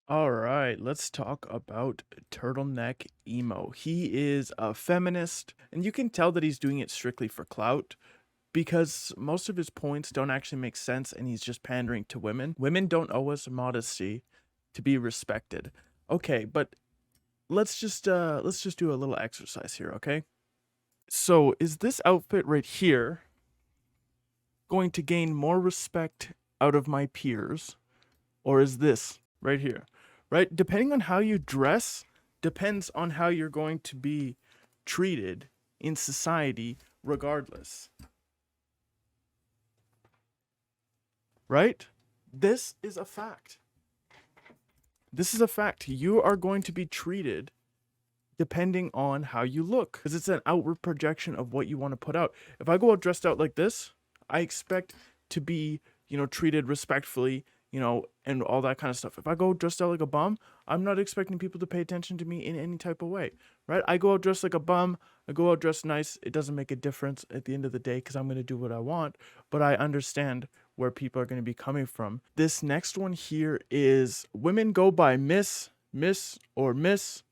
All right, let's talk about Turtleneck Emo. He is a feminist, and you can tell that he's doing it strictly for clout because most of his points don't actually make sense and he's just pandering to women. Women don't owe us modesty to be respected. Okay, but let's just do a little exercise here, okay? So, is this outfit right here going to gain more respect out of my peers, or is this right here, right? Depending on how you dress, depends on how you're going to be treated in society, regardless, right? This is a fact. This is a fact. You are going to be treated depending on how you look because it's an outward projection of what you want to put out. If I go out dressed out like this, I expect to be, treated respectfully, and all that kind of stuff. If I go dressed out like a bum, I'm not expecting people to pay attention to me in any type of way, right? I go out dressed like a bum, I go out dressed nice. It doesn't make a difference at the end of the day because I'm going to do what I want, but I understand where people are going to be coming from. This next one here is women go by miss, or miss,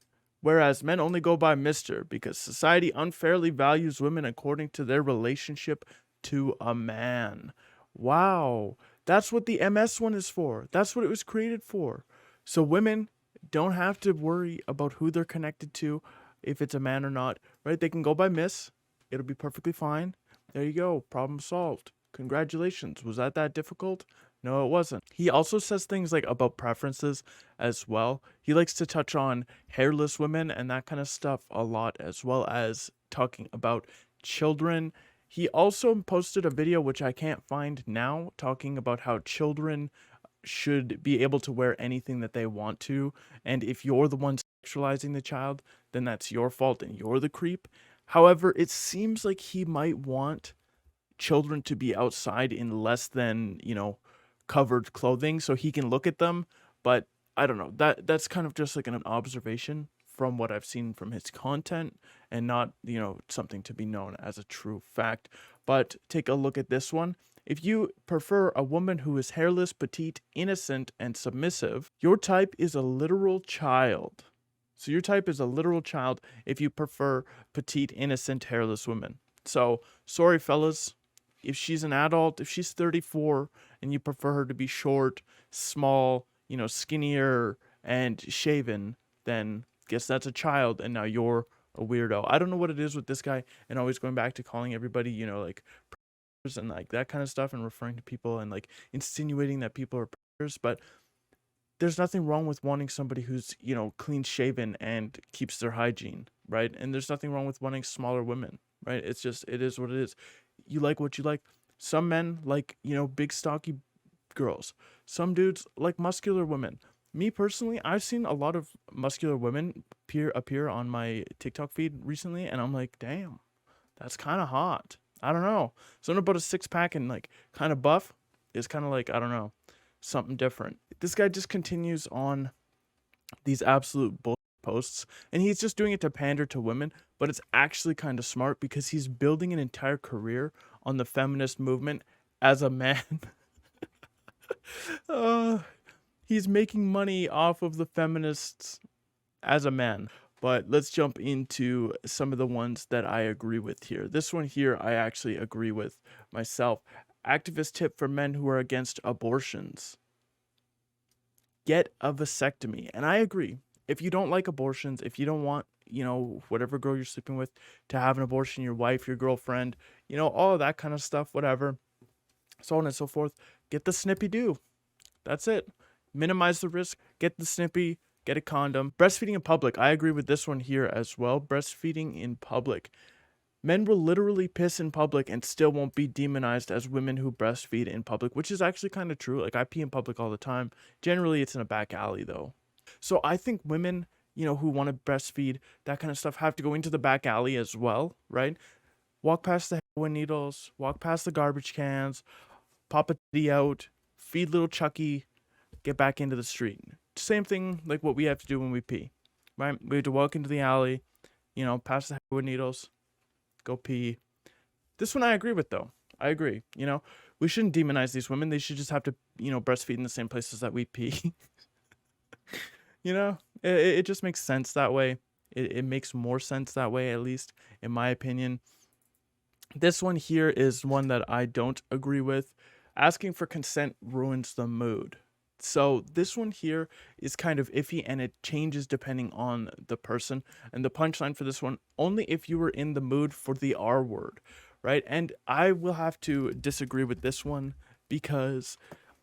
whereas men only go by Mr. because society unfairly values women according to their relationship to a man. Wow. That's what the MS one is for. That's what it was created for. So women don't have to worry about who they're connected to, if it's a man or not, right? They can go by Miss. It'll be perfectly fine. There you go. Problem solved. Congratulations. Was that difficult? No, it wasn't. He also says things like about preferences as well. He likes to touch on hairless women and that kind of stuff a lot, as well as talking about children. He also posted a video, which I can't find now, talking about how children should be able to wear anything that they want to. And if you're the one sexualizing the child, then that's your fault and you're the creep. However, it seems like he might want children to be outside in less than, covered clothing so he can look at them. But I don't know. That's kind of just like an observation from what I've seen from his content and not, something to be known as a true fact. But take a look at this one. If you prefer a woman who is hairless, petite, innocent, and submissive, your type is a literal child. So your type is a literal child if you prefer petite, innocent, hairless women. So sorry, fellas. If she's an adult, if she's 34 and you prefer her to be short, small, skinnier, and shaven, then guess that's a child and now you're a weirdo. I don't know what it is with this guy and always going back to calling everybody, like and like that kind of stuff and referring to people and like insinuating that people are predators, but there's nothing wrong with wanting somebody who's, clean shaven and keeps their hygiene, right? And there's nothing wrong with wanting smaller women, right? It's just, it is what it is. You like what you like. Some men like, big stocky girls. Some dudes like muscular women. Me personally, I've seen a lot of muscular women appear on my TikTok feed recently, and I'm like, damn, that's kind of hot. I don't know. Something about a six pack and like kind of buff is kind of like, I don't know, something different. This guy just continues on these absolute bull posts, and he's just doing it to pander to women, but it's actually kind of smart because he's building an entire career on the feminist movement as a man. uh, he's making money off of the feminists as a man. But let's jump into some of the ones that I agree with here. This one here, I actually agree with myself. Activist tip for men who are against abortions: get a vasectomy. And I agree. If you don't like abortions, if you don't want, whatever girl you're sleeping with to have an abortion, your wife, your girlfriend, all of that kind of stuff, whatever, so on and so forth, get the snippy do. That's it. Minimize the risk, get the snippy, get a condom. Breastfeeding in public. I agree with this one here as well. Breastfeeding in public. Men will literally piss in public and still won't be demonized as women who breastfeed in public, which is actually kind of true. Like, I pee in public all the time. Generally, it's in a back alley, though. So I think women, who want to breastfeed, that kind of stuff, have to go into the back alley as well, right? Walk past the heroin needles, walk past the garbage cans, pop a titty out, feed little Chucky, get back into the street. Same thing like what we have to do when we pee, right? We have to walk into the alley, past the heroin needles, go pee. This one I agree with, though. I agree. We shouldn't demonize these women. They should just have to, breastfeed in the same places that we pee. You know, it just makes sense that way. It makes more sense that way, at least in my opinion. This one here is one that I don't agree with. Asking for consent ruins the mood. So this one here is kind of iffy and it changes depending on the person. And the punchline for this one, only if you were in the mood for the R word, right? And I will have to disagree with this one because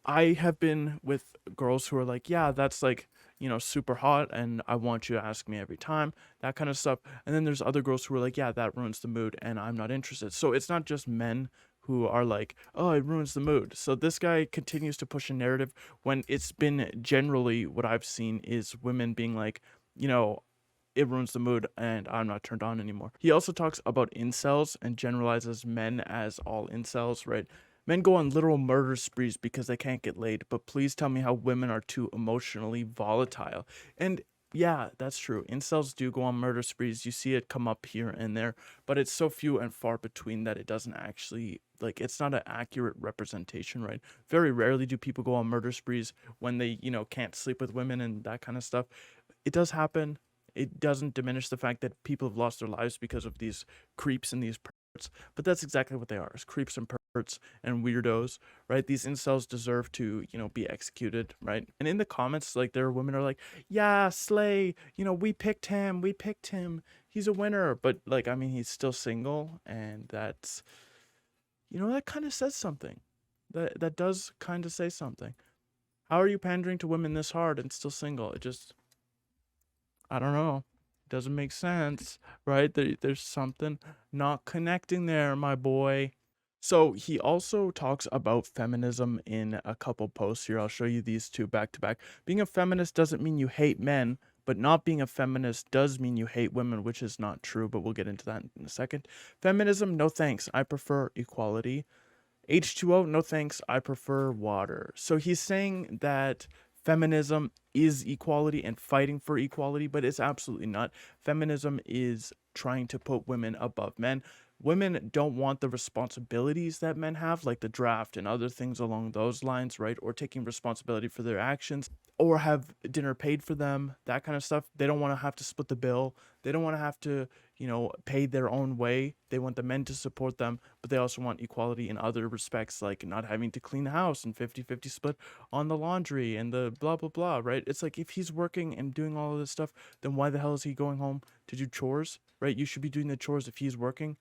I have been with girls who are like, yeah, that's like, super hot and I want you to ask me every time, that kind of stuff. And then there's other girls who are like, yeah, that ruins the mood and I'm not interested. So it's not just men who are like, oh, it ruins the mood. So this guy continues to push a narrative when it's been generally what I've seen is women being like, you know, it ruins the mood and I'm not turned on anymore. He also talks about incels and generalizes men as all incels, right? Men go on literal murder sprees because they can't get laid, but please tell me how women are too emotionally volatile. And yeah, that's true. Incels do go on murder sprees. You see it come up here and there, but it's so few and far between that it doesn't actually, like, it's not an accurate representation, right? Very rarely do people go on murder sprees when they, can't sleep with women and that kind of stuff. It does happen. It doesn't diminish the fact that people have lost their lives because of these creeps and these perverts, but that's exactly what they are, is creeps and perverts and weirdos, right? These incels deserve to, be executed, right? And in the comments, like, there are women are like, yeah, slay, we picked him, he's a winner, but like, I mean, he's still single, and that's, that kind of says something. That does kind of say something. How are you pandering to women this hard and still single? It just, I don't know. Doesn't make sense, right? There's something not connecting there, my boy. So he also talks about feminism in a couple posts here. I'll show you these two back to back. Being a feminist doesn't mean you hate men, but not being a feminist does mean you hate women, which is not true, but we'll get into that in a second. Feminism, no thanks. I prefer equality. H2O, no thanks. I prefer water. So he's saying that feminism is equality and fighting for equality, but it's absolutely not. Feminism is trying to put women above men. Women don't want the responsibilities that men have, like the draft and other things along those lines, right? Or taking responsibility for their actions, or have dinner paid for them, that kind of stuff. They don't want to have to split the bill. They don't want to have to, pay their own way. They want the men to support them, but they also want equality in other respects, like not having to clean the house and 50-50 split on the laundry and the blah, blah, blah, right? It's like if he's working and doing all of this stuff, then why the hell is he going home to do chores, right? You should be doing the chores if he's working.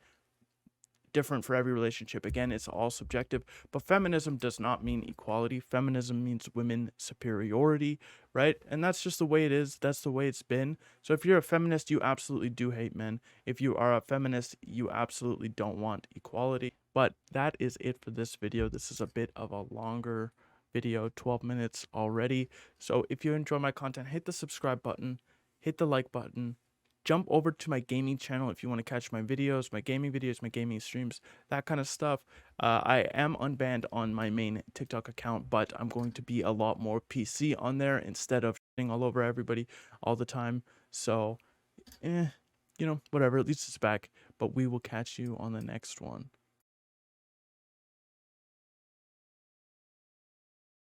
Different for every relationship. Again, it's all subjective, but feminism does not mean equality. Feminism means women superiority, right? And that's just the way it is. That's the way it's been. So if you're a feminist, you absolutely do hate men. If you are a feminist, you absolutely don't want equality. But that is it for this video. This is a bit of a longer video, 12 minutes already. So if you enjoy my content, hit the subscribe button, hit the like button, jump over to my gaming channel if you want to catch my videos, my gaming streams, that kind of stuff. I am unbanned on my main TikTok account, but I'm going to be a lot more PC on there instead of shitting all over everybody all the time. So, whatever, at least it's back, but we will catch you on the next one.